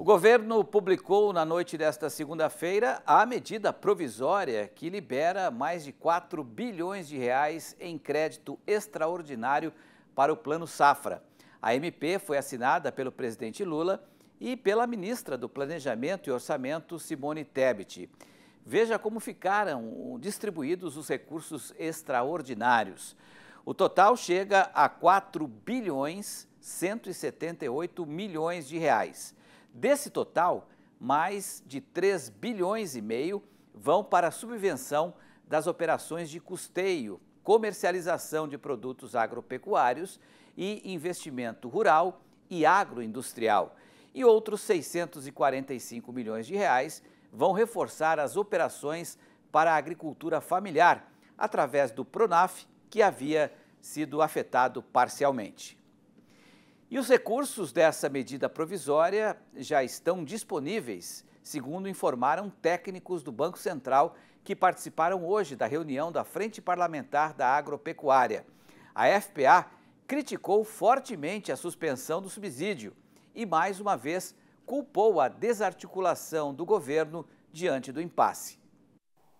O governo publicou na noite desta segunda-feira a medida provisória que libera mais de 4 bilhões de reais em crédito extraordinário para o Plano Safra. A MP foi assinada pelo presidente Lula e pela ministra do Planejamento e Orçamento, Simone Tebet. Veja como ficaram distribuídos os recursos extraordinários. O total chega a 4 bilhões 178 milhões de reais. Desse total, mais de 3 bilhões e meio vão para a subvenção das operações de custeio, comercialização de produtos agropecuários e investimento rural e agroindustrial. E outros 645 milhões de reais vão reforçar as operações para a agricultura familiar, através do Pronaf, que havia sido afetado parcialmente. E os recursos dessa medida provisória já estão disponíveis, segundo informaram técnicos do Banco Central que participaram hoje da reunião da Frente Parlamentar da Agropecuária. A FPA criticou fortemente a suspensão do subsídio e, mais uma vez, culpou a desarticulação do governo diante do impasse.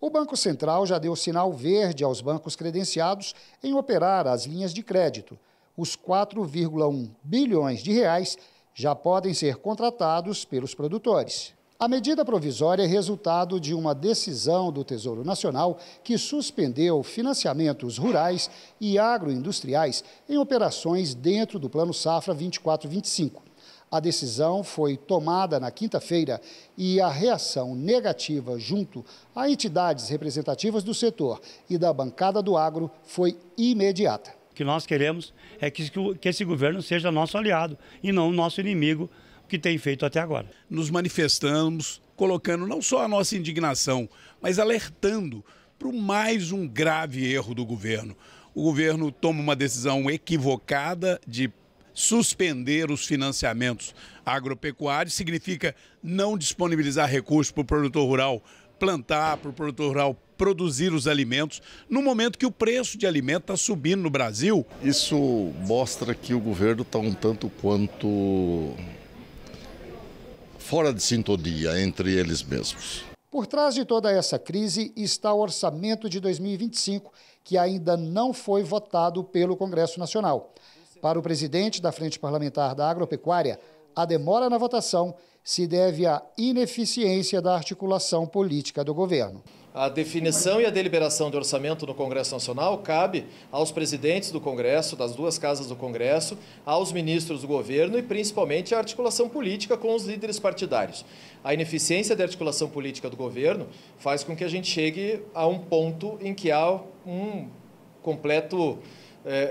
O Banco Central já deu sinal verde aos bancos credenciados em operar as linhas de crédito. Os 4,1 bilhões de reais já podem ser contratados pelos produtores. A medida provisória é resultado de uma decisão do Tesouro Nacional que suspendeu financiamentos rurais e agroindustriais em operações dentro do Plano Safra 24-25. A decisão foi tomada na quinta-feira e a reação negativa junto a entidades representativas do setor e da bancada do agro foi imediata. O que nós queremos é que esse governo seja nosso aliado e não nosso inimigo, que tem feito até agora. Nos manifestamos, colocando não só a nossa indignação, mas alertando para mais um grave erro do governo. O governo toma uma decisão equivocada de suspender os financiamentos agropecuários, significa não disponibilizar recursos para o produtor rural plantar, para o produtor rural produzir os alimentos, no momento que o preço de alimento está subindo no Brasil. Isso mostra que o governo está um tanto quanto fora de sintonia entre eles mesmos. Por trás de toda essa crise está o orçamento de 2025, que ainda não foi votado pelo Congresso Nacional. Para o presidente da Frente Parlamentar da Agropecuária, a demora na votação se deve à ineficiência da articulação política do governo. A definição e a deliberação do orçamento no Congresso Nacional cabe aos presidentes do Congresso, das duas casas do Congresso, aos ministros do governo e principalmente à articulação política com os líderes partidários. A ineficiência da articulação política do governo faz com que a gente chegue a um ponto em que há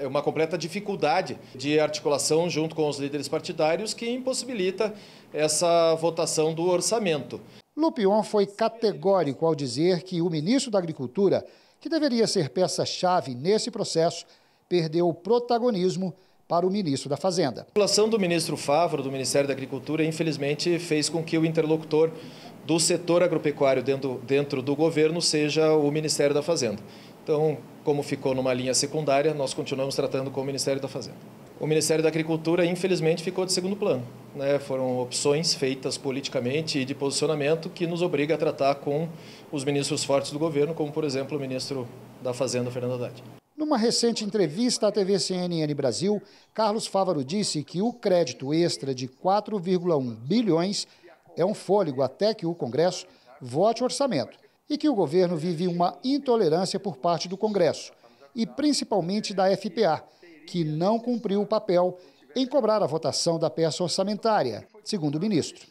uma completa dificuldade de articulação junto com os líderes partidários que impossibilita essa votação do orçamento. Lupion foi categórico ao dizer que o ministro da Agricultura, que deveria ser peça-chave nesse processo, perdeu o protagonismo para o ministro da Fazenda. A articulação do ministro Favaro, do Ministério da Agricultura, infelizmente fez com que o interlocutor do setor agropecuário dentro do governo seja o Ministério da Fazenda. Então, como ficou numa linha secundária, nós continuamos tratando com o Ministério da Fazenda. O Ministério da Agricultura, infelizmente, ficou de segundo plano, né? Foram opções feitas politicamente e de posicionamento que nos obriga a tratar com os ministros fortes do governo, como, por exemplo, o ministro da Fazenda, Fernando Haddad. Numa recente entrevista à TV CNN Brasil, Carlos Favaro disse que o crédito extra de 4,1 bilhões é um fôlego até que o Congresso vote o orçamento e que o governo vive uma intolerância por parte do Congresso e principalmente da FPA, que não cumpriu o papel em cobrar a votação da peça orçamentária, segundo o ministro.